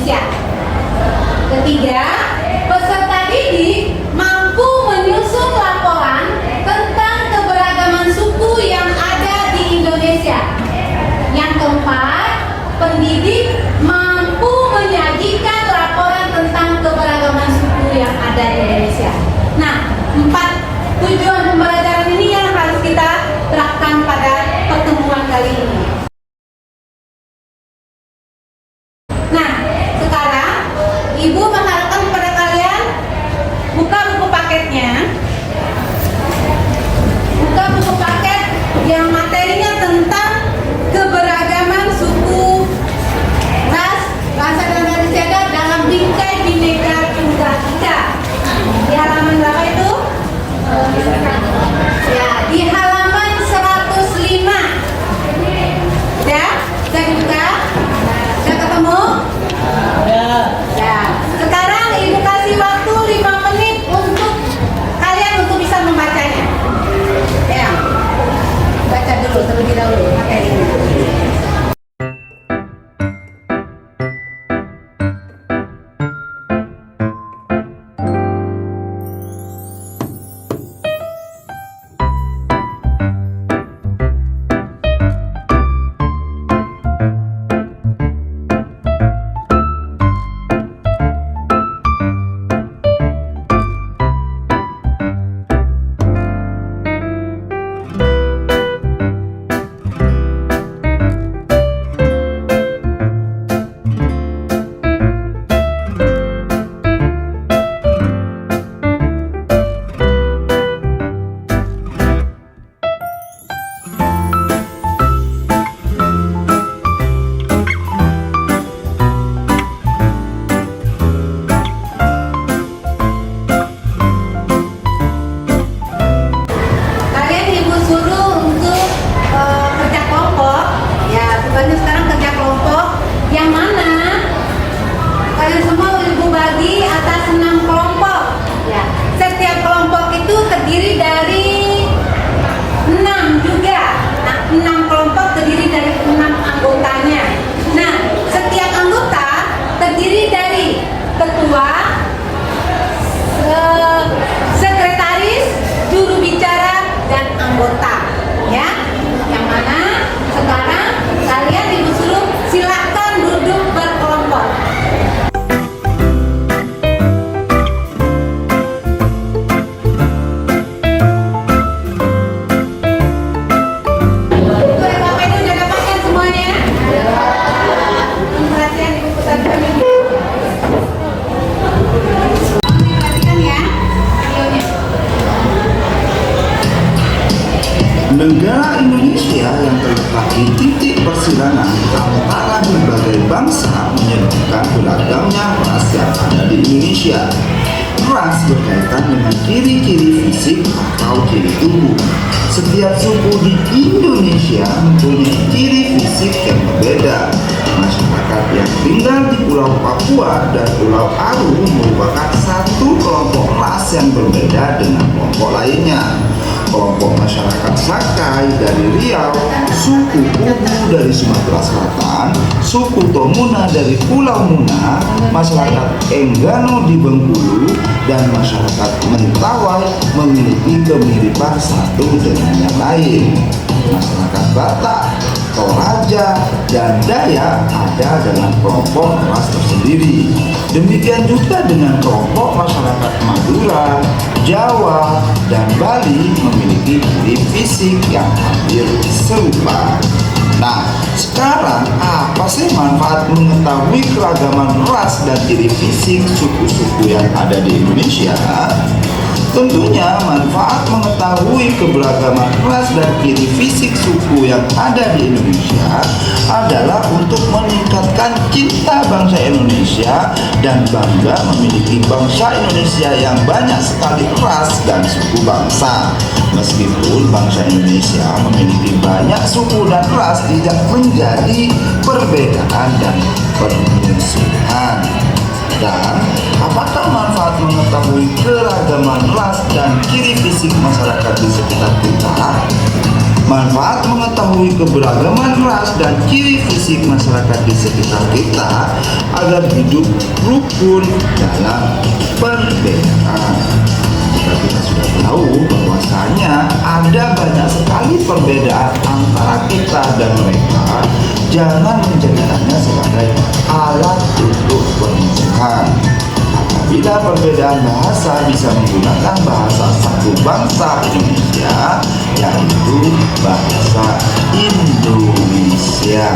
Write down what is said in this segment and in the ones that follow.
Indonesia. Ketiga, peserta didik mampu menyusun laporan tentang keberagaman suku yang ada di Indonesia. Yang keempat, pendidik mampu menyajikan laporan tentang keberagaman suku yang ada di Indonesia. Nah, 4 tujuan pembelajaran ini yang harus kita terapkan pada pertemuan kali ini. Nah, sekarang Ibu mengharapkan kepada kalian buka buku paketnya. Buka buku paket yang materinya tentang keberagaman suku, ras, bahasa dan adat istiadat dalam bingkai Bhinneka Tunggal Ika. Di halaman berapa itu? Ya, di halaman 105. Ya, saya buka. Sudah ketemu? Ya. Sekarang Ibu kasih waktu 5 menit untuk kalian untuk bisa membacanya. Ya. Baca dulu terlebih dahulu materinya. Sekretaris, juru bicara, dan anggota. Ya, yang mana sekarang kalian Ibu suruh silakan duduk berkelompok. Bapak Ibu sudah dapatkan semuanya? Perhatian Ibu peserta didik. Negara Indonesia yang terletak di titik persilangan antara berbagai bangsa menyebabkan beragamnya ras yang ada di Indonesia. Ras berkaitan dengan ciri-ciri fisik atau ciri tubuh. Setiap suku di Indonesia mempunyai ciri fisik yang berbeda. Masyarakat yang tinggal di Pulau Papua dan Pulau Aru merupakan satu kelompok ras yang berbeda dengan kelompok lainnya. Kelompok masyarakat Sakai dari Riau, suku Pugu dari Sumatera Selatan, suku Tomuna dari Pulau Muna, masyarakat Enggano di Bengkulu, dan masyarakat Mentawai memiliki kemiripan satu dengan yang lain. Masyarakat Batak, Toraja, dan Dayak ada dengan kelompok ras tersendiri. Demikian juga dengan kelompok masyarakat Madura, Jawa, dan Bali memiliki ciri fisik yang hampir serupa. Nah, sekarang apa sih manfaat mengetahui keragaman ras dan ciri fisik suku-suku yang ada di Indonesia? Tentunya manfaat mengetahui keberagaman ras dan ciri fisik suku yang ada di Indonesia adalah untuk meningkatkan cinta bangsa Indonesia dan bangga memiliki bangsa Indonesia yang banyak sekali ras dan suku bangsa. Meskipun bangsa Indonesia memiliki banyak suku dan ras, tidak menjadi perbedaan dan permusuhan. Dan apakah manfaat mengetahui keragaman ras dan ciri fisik masyarakat di sekitar kita? Manfaat mengetahui keberagaman ras dan ciri fisik masyarakat di sekitar kita agar hidup rukun dalam perbedaan. Jika kita sudah tahu bahwasanya ada banyak sekali perbedaan antara kita dan mereka, jangan menjadikannya sebagai alat untuk permusuhan. Apabila perbedaan bahasa bisa menggunakan bahasa satu bangsa Indonesia, yaitu bahasa Indonesia.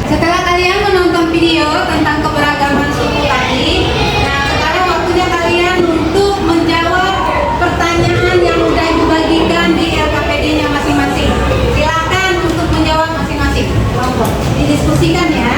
Setelah kalian menonton video tentang keberagaman suku tadi, nah sekarang waktunya kalian untuk menjawab pertanyaan yang sudah dibagikan di LKPD-nya masing-masing. Silakan untuk menjawab masing-masing. Kelompok. Didiskusikan ya.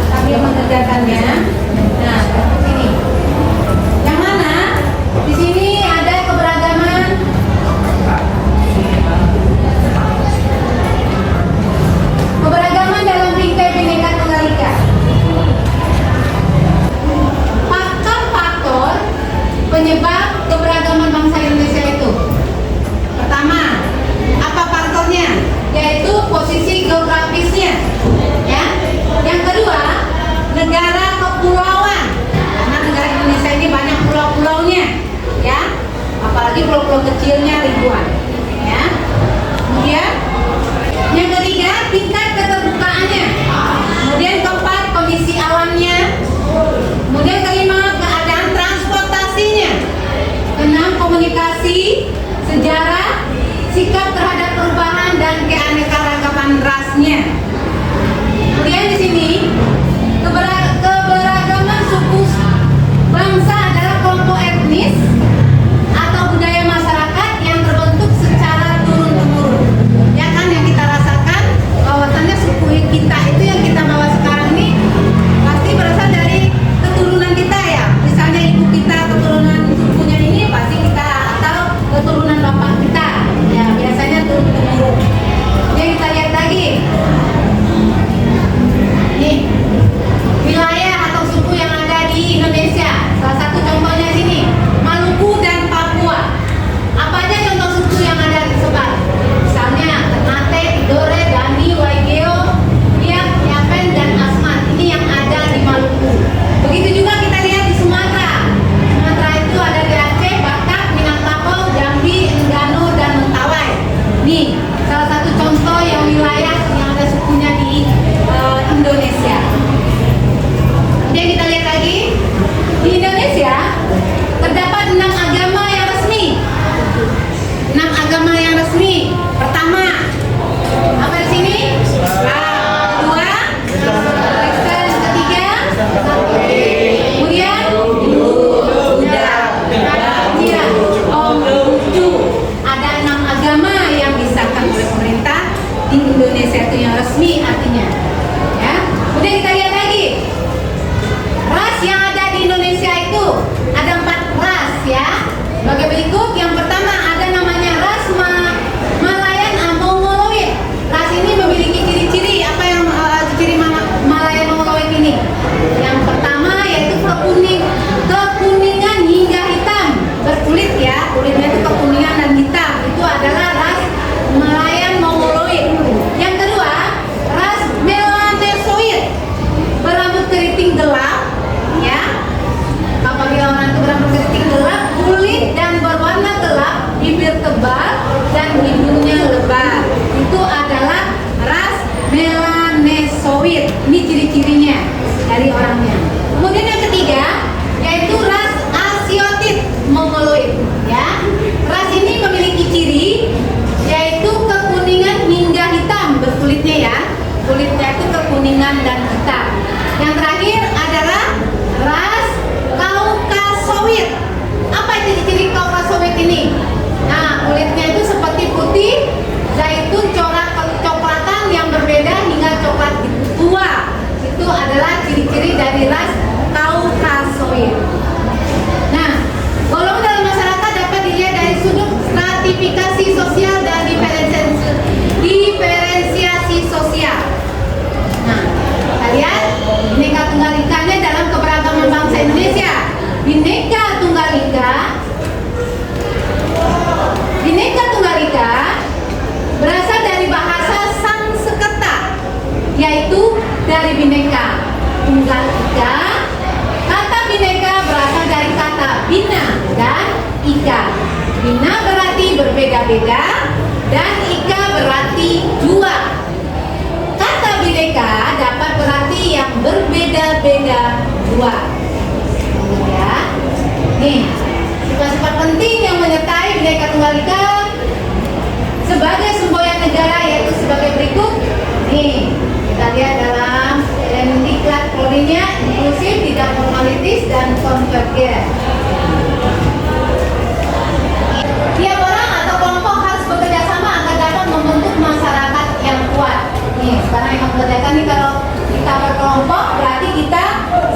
Sambil mengerjakannya. Nah, sini. Yang mana? Di sini ada keberagaman. Keberagaman dalam bingkai Bhinneka Tunggal Ika. Faktor-faktor penyebab keberagaman bangsa Indonesia itu. Pertama, apa faktornya? Yaitu posisi geografisnya. Ya. Yang kedua, negara kepulauan. Karena negara Indonesia ini banyak pulau-pulaunya, ya. Apalagi pulau-pulau kecilnya ribuan, ya. Kemudian yang ketiga, tingkat keterbukaannya. Kemudian keempat, kondisi alamnya. Kemudian kelima, keadaan transportasinya. Keenam, komunikasi, sejarah, sikap terhadap perubahan dan keanekaragaman rasnya. Kemudian di sini keberagaman suku bangsa adalah kelompok etnis atau budaya masyarakat yang terbentuk secara turun-temurun. Ya kan, yang kita rasakan bahwasannya suku kita itu yang kita bawa sekarang ini pasti berasal dari keturunan kita ya. Misalnya ibu kita keturunan sukunya ini pasti kita, atau keturunan bapak kita. Ya biasanya turun-temurun. Yang kita lihat lagi. Nih, wilayah atau suku yang ada di Indonesia. Salah satu contohnya sini, Maluku dan Papua. Apa aja contoh suku yang ada tersebar? Misalnya Ternate, Tidore, Dani, Waigeo, Biak, Yapen, dan Asmat. Ini yang ada di Maluku. Begitu juga kita lihat di Sumatera. Sumatera itu ada di Aceh, Batak, Minangkabau, Jambi, Enggano, dan Mentawai. Nih, salah satu contoh yang wilayah yang ada sukunya di Indonesia. Kemudian kita lihat lagi, di Indonesia terdapat 6 agama yang resmi. 6 agama yang resmi. Pertama, apa di sini? Kedua, Kristen. Ketiga, kemudian Buddha. Kemudian Konghucu. Ada 6 agama yang disahkan oleh pemerintah di Indonesia itu yang resmi artinya. Ya. Kemudian kita lihat lagi, ras yang ada di Indonesia itu ada 4 ras ya. Sebagai berikut, yang pertama ada namanya ras Malayan Mongoloid. Ras ini memiliki ciri-ciri apa yang ciri Malayan Mongoloid ini? Yang pertama yaitu kekuningan hingga hitam berkulit ya, kulitnya itu kekuningan dan hitam. Itu adalah ras Malayan Mongoloid. Yang kedua, ras Melanesoid berambut keriting gelap ya. Apabila orang itu berambut keriting gelap, kulit dan berwarna gelap, bibir tebal dan hidungnya lebar. Itu adalah ras Melanesoid. Ini ciri-cirinya dari orangnya. Kemudian yang ketiga yaitu ras Asiotit Mongoloid. mongoloid. Ya, ras ini memiliki ciri yaitu kekuningan hingga hitam berkulitnya ya. Kulitnya itu kekuningan dan hitam. Yang terakhir adalah ras Kaukasoid. Apa itu ciri Kaukasoid ini? Nah, kulitnya itu seperti putih, zaitun, corak kecoklatan yang berbeda hingga coklat tua. Itu adalah ciri-ciri dari ras Kaukasoid. Nah, golongan dalam masyarakat dapat dilihat dari sudut stratifikasi sosial dan diferensiasi sosial. Nah, kita lihat Bhinneka Tunggal Ika-nya dalam keberagaman bangsa Indonesia. Bhinneka Tunggal Ika berasal dari bahasa Sanskerta, yaitu dari Bhinneka Tunggal Ika. Kata Bhinneka berasal dari kata bina dan ika. Bina berarti berbeda-beda dan ika berarti dua. Kata Bhinneka dapat berarti yang berbeda-beda dua. Ya. Nih, sifat-sifat penting yang menyertai Bhinneka Tunggal Ika sebagai semboyan negara yaitu sebagai berikut. Nih, kita lihat dalam diklat Polri-nya inklusif, tidak formalitis dan konvergen. Tiap orang atau kelompok harus bekerja sama agar dapat membentuk masyarakat yang kuat. Nih, sekarang yang membedakan nih, kalau kita berkelompok berarti kita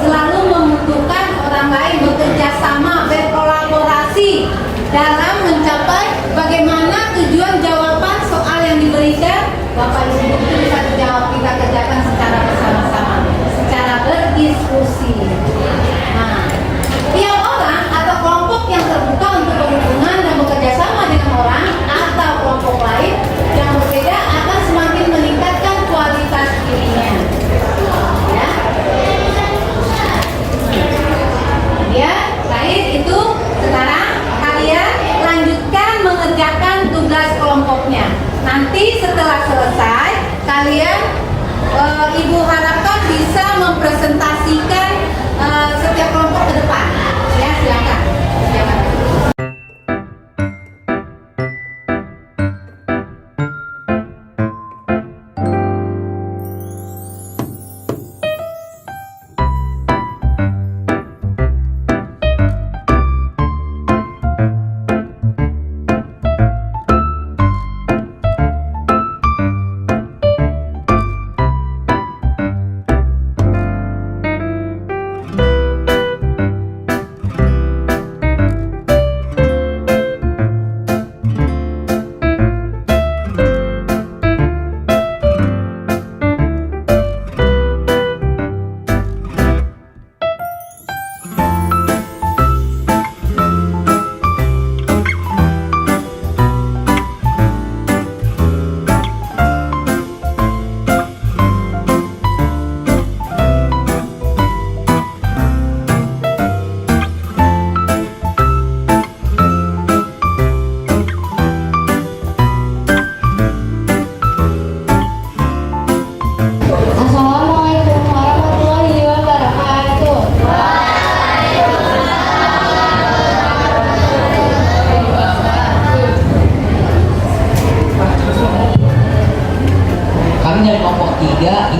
selalu membutuhkan orang lain, bekerja sama, berkolaborasi dalam mencapai bagaimana tujuan jawaban soal yang diberikan. Bapak Ibu itu bisa dijawab, kita kerjakan secara bersama-sama, secara berdiskusi. Nah, tiap orang atau kelompok yang terbuka untuk berhubungan dan bekerja sama dengan orang atau kelompok lain yang berbeda akan semakin meningkatkan kualitas dirinya. Ya. Ya, terakhir itu sekarang kalian lanjutkan mengerjakan tugas kelompoknya. Nanti setelah selesai, kalian Ibu harapkan bisa mempresentasikan setiap kelompok ke depan. Ya, silakan.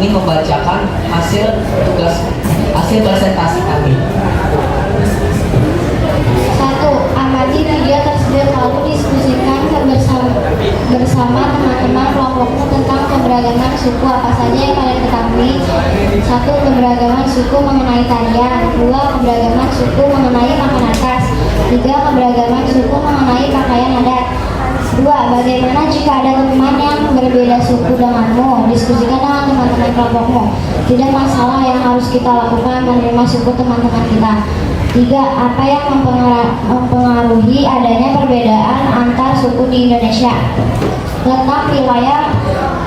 Ini membacakan hasil presentasi kami. 1. Amati video tersebut lalu diskusikan bersama teman-teman kelompokmu tentang keberagaman suku apa saja yang kalian ketahui. 1. Keberagaman suku mengenai tarian. 2. Keberagaman suku mengenai makanan khas. 3. Keberagaman suku mengenai pakaian adat. 2. Bagaimana jika ada teman yang berbeda suku denganmu? Diskusikan dengan teman-teman kelompokmu. Tidak masalah, yang harus kita lakukan menerima suku teman-teman kita. 3. Apa yang mempengaruhi adanya perbedaan antar suku di Indonesia? Letak wilayah,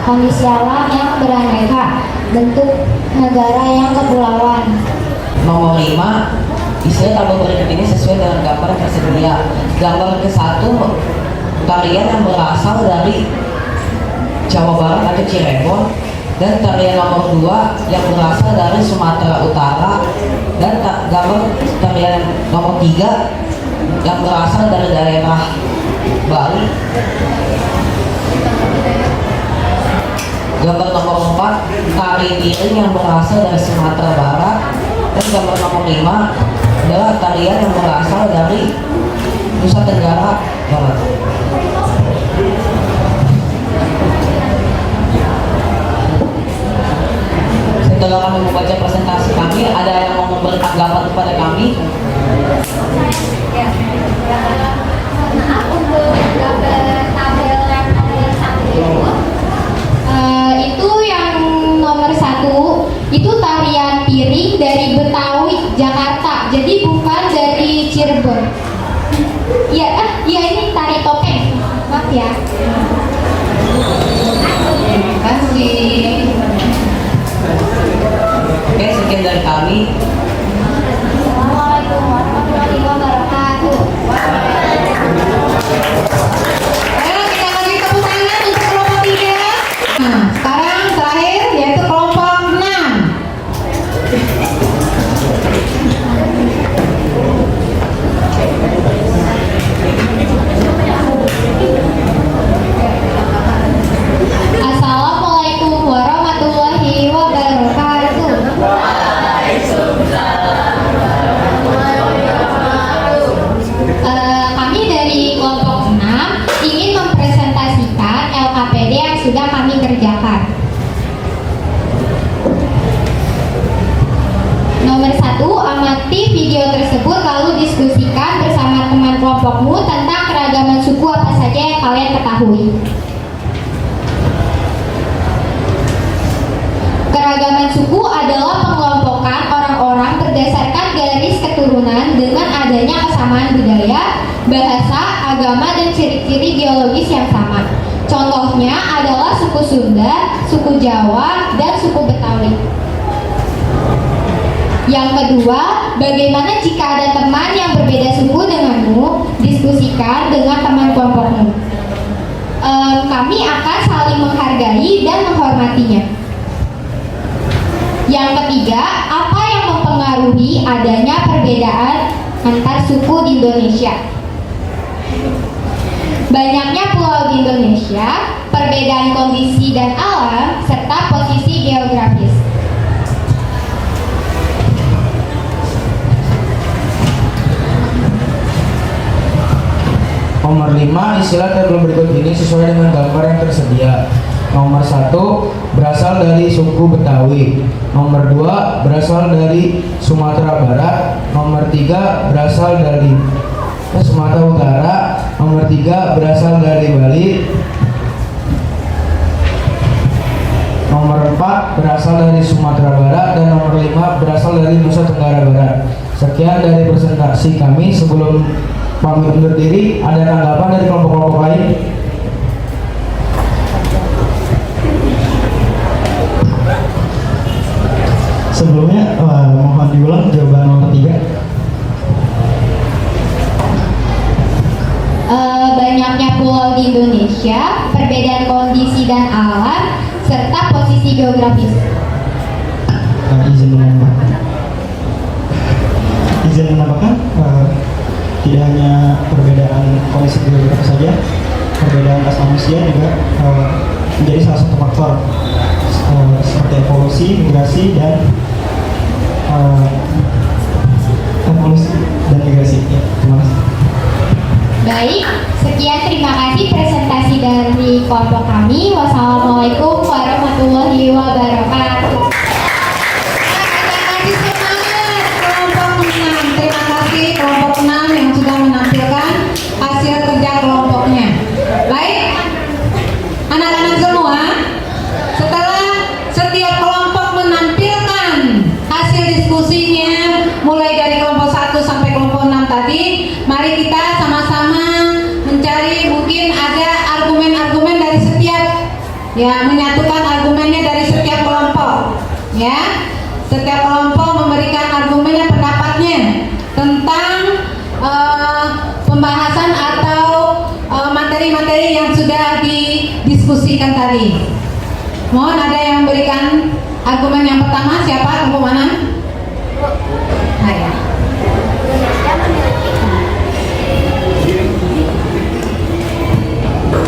kondisi alam yang beraneka, bentuk negara yang kepulauan. Nomor 5, istilah tabel berikut ini sesuai dengan gambar yang tersedia. Gambar ke-1, tarian yang berasal dari Jawa Barat atau Cirebon, dan tarian nomor 2 yang berasal dari Sumatera Utara, dan gambar tarian nomor 3 yang berasal dari daerah Bali. Gambar nomor 4, tari piring yang berasal dari Sumatera Barat. Dan gambar nomor 5 adalah tarian yang berasal dari Nusa Tenggara Barat. Setelah kami membaca presentasi kami, ada yang mau memberi tanggapan kepada kami? Maaf untuk gambar tabel yang nomor 1 itu yang nomor 1 itu tarian piring dari Betawi, Jakarta. Jadi bukan dari Cirebon. Ya, ini tari topeng. Maaf ya. Terima kasih. Oke, sekian dari kami. Assalamualaikum warahmatullahi wabarakatuh. Ayo kita beri tepuk tangan untuk kelompok 3. Nah, sekarang terakhir yaitu kelompok 6. Assalamualaikum warahmatullahi wabarakatuh. Kami dari kelompok 6 ingin mempresentasikan LKPD yang sudah kami kerjakan. Nomor 1, amati video tersebut lalu diskusikan bersama teman kelompokmu tentang keragaman suku apa saja yang kalian ketahui. Keragaman suku adalah pengelompokan orang-orang berdasarkan garis keturunan dengan adanya kesamaan budaya, bahasa, agama, dan ciri-ciri biologis yang sama. Contohnya adalah suku Sunda, suku Jawa, dan suku Betawi. Yang kedua, bagaimana jika ada teman yang berbeda suku denganmu, diskusikan dengan teman kelompokmu. Kami akan saling menghargai dan menghormatinya. Yang ketiga, apa yang mempengaruhi adanya perbedaan antar suku di Indonesia? Banyaknya pulau di Indonesia, perbedaan kondisi dan alam, serta posisi geografis. Nomor 5, istilah tabel berikut ini sesuai dengan gambar yang tersedia. Nomor 1, berasal dari suku Betawi. Nomor 2, berasal dari Sumatera Barat. Nomor 3, berasal dari Sumatera Utara. Nomor 3, berasal dari Bali. Nomor 4, berasal dari Sumatera Barat. Dan nomor 5, berasal dari Nusa Tenggara Barat. Sekian dari presentasi kami. Sebelum pamit undur diri, ada tanggapan dari kelompok-kelompok lain? Sebelumnya mohon diulang jawaban nomor 3. Banyaknya pulau di Indonesia, perbedaan kondisi dan alam, serta posisi geografis. Izin menambahkan, tidak hanya perbedaan kondisi geografis saja, perbedaan ras manusia juga menjadi salah satu faktor seperti evolusi, migrasi, dan migrasi. Ya, terima kasih. Baik, sekian terima kasih presentasi dari kelompok kami. Wassalamualaikum warahmatullahi wabarakatuh. Kasih semangat kelompok 6. Terima kasih kelompok 6 yang sudah menampilkan hasil kerja kelompoknya. Baik, anak-anak semua, setelah setiap kelompok menampilkan hasil diskusinya mulai dari kelompok 1 sampai kelompok 6 tadi, mari kita sama-sama mencari mungkin ada argumen-argumen dari setiap, ya, menyatukan argumennya dari setiap kelompok, ya. Setiap kelompok memberikan argumennya, pendapatnya tentang pembahasan atau materi-materi yang sudah didiskusikan tadi. Mohon ada yang memberikan argumen yang pertama. Siapa? Kelompok mana? Saya.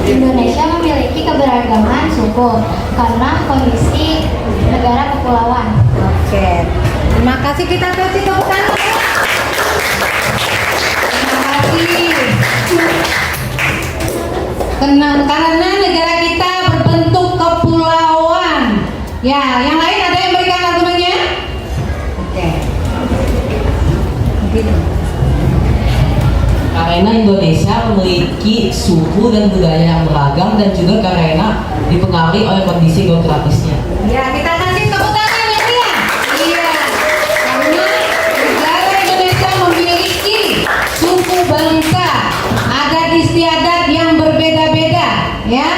Indonesia memiliki keberagaman suku karena kondisi negara kepulauan. Oke, terima kasih, kita kasih tepuk tangan. Terima kasih. Karena negara kita berbentuk kepulauan. Ya, yang lain ada yang berikan argumennya? Oke. Begitu. Karena Indonesia memiliki suku dan budaya yang beragam dan juga karena dipengaruhi oleh kondisi geografisnya. Ya, kita kasih tepuk tangan ya, Tia. Iya. Karena negara Indonesia memiliki suku bangsa, adat istiadat yang berbeda-beda, ya.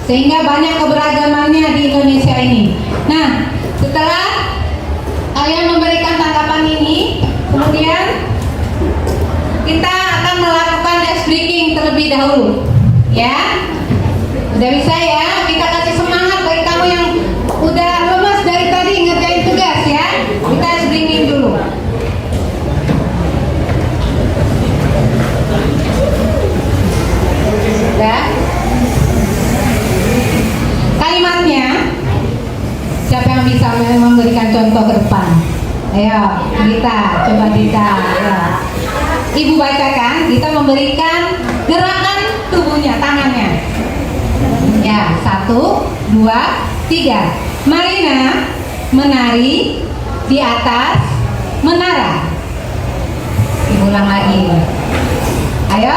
Sehingga banyak keberagamannya di Indonesia ini. Nah, setelah kalian memberikan tanggapan ini, kemudian kita akan melakukan ice breaking terlebih dahulu, ya. Udah bisa ya? Kita kasih semangat bagi kamu yang udah lemas dari tadi ngerjain tugas ya. Kita ice breaking dulu. Udah? Kalimatnya, siapa yang bisa memberikan contoh ke depan? Ayo, Dita, coba Dita. Ya. Ibu bacakan, kita memberikan gerakan tubuhnya, tangannya. Ya, 1, 2, 3. Marina menari di atas menara. Diulang lagi. Ayo,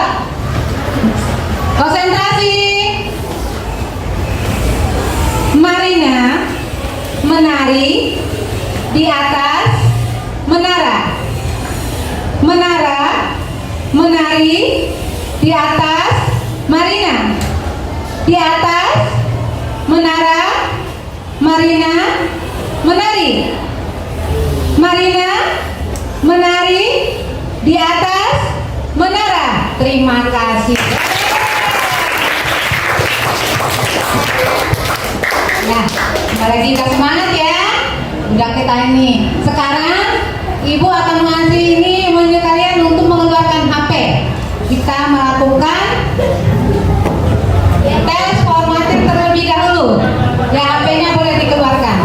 konsentrasi. Marina menari di atas menara. Menara menari di atas Marina. Di atas menara Marina menari. Marina menari di atas menara. Terima kasih. Ya, kembali lagi kita semangat ya. Udah kita ini. Sekarang Ibu akan mengasih ini menuju kalian untuk mengeluarkan HP. Kita melakukan tes formatting terlebih dahulu. Ya, HP-nya boleh dikeluarkan.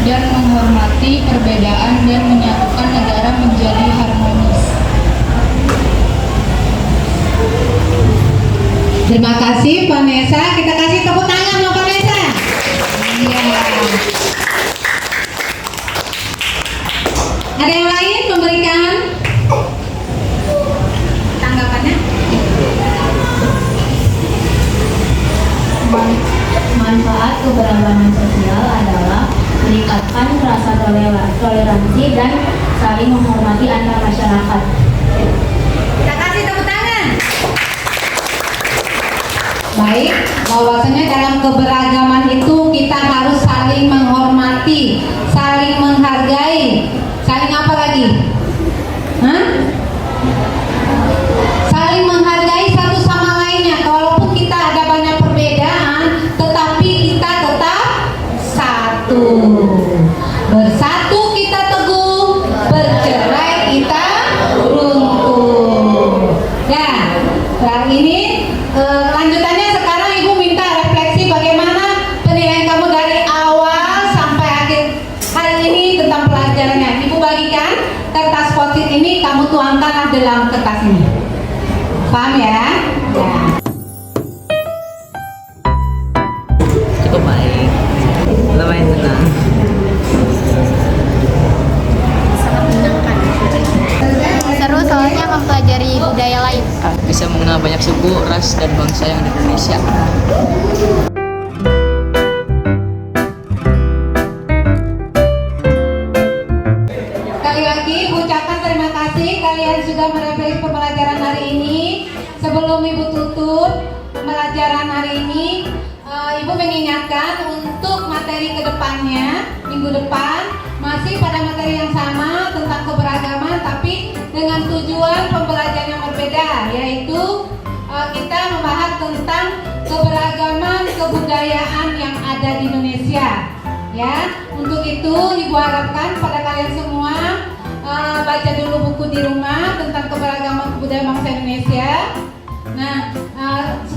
dan menghormati perbedaan dan menyatukan negara menjadi harmonis. Terima kasih Vanessa. Kita kasih tepuk tangan loh Vanessa. Iya. Ada yang lain memberikan tanggapannya? Manfaat keberagaman sosial adalah meningkatkan rasa toleransi dan saling menghormati antar masyarakat. Kita kasih tepuk tangan. Baik, bahwasanya dalam keberagaman itu kita harus saling menghormati, saling menghargai, saling apa lagi? Hah? Saling menghargai satu sama lainnya. Walaupun kita ada banyak perbedaan, tetapi kita tetap satu. Bersatu kita teguh, bercerai kita runtuh. Ya, sekarang ini lanjutannya sekarang Ibu minta refleksi bagaimana penilaian kamu dari awal sampai akhir hari ini tentang pelajarannya. Ibu bagikan kertas post-it ini, kamu tuangkanlah dalam kertas ini. Paham ya? Ya. Cukup baik, lumayan tenang. Seru soalnya mempelajari budaya lain. Bisa mengenal banyak suku, ras, dan bangsa yang ada di Indonesia. Sekali lagi Ibu ucapkan terima kasih kalian sudah merefleksi pembelajaran hari ini. Sebelum Ibu tutup pembelajaran hari ini, Ibu mengingatkan untuk materi kedepannya, minggu depan masih pada materi yang sama tentang keberagaman, tapi dengan tujuan pembelajaran yang berbeda, yaitu kita membahas tentang keberagaman kebudayaan yang ada di Indonesia. Ya, untuk itu Ibu harapkan pada kalian semua baca dulu buku di rumah tentang keberagaman kebudayaan bangsa Indonesia. Nah,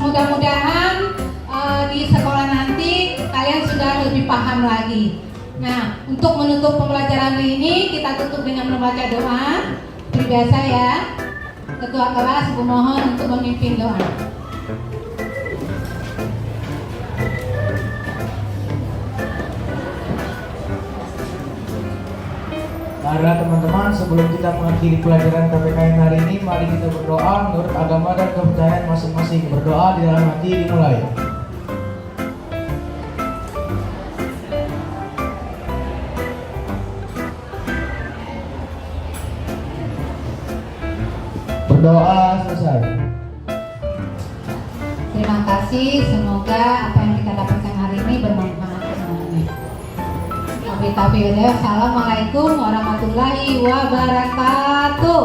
mudah-mudahan di sekolah nanti kalian sudah lebih paham lagi. Nah, untuk menutup pembelajaran hari ini kita tutup dengan membaca doa. Seperti biasa ya, Ketua kelas Ibu mohon untuk memimpin doa. Baiklah teman-teman, sebelum kita mengakhiri pelajaran PPKN hari ini, mari kita berdoa menurut agama dan kepercayaan masing-masing. Berdoa di dalam hati dimulai. Berdoa selesai. Terima kasih, semoga apa yang kita dapatkan hari ini bermanfaat semuanya. Assalamualaikum warahmatullahi wabarakatuh.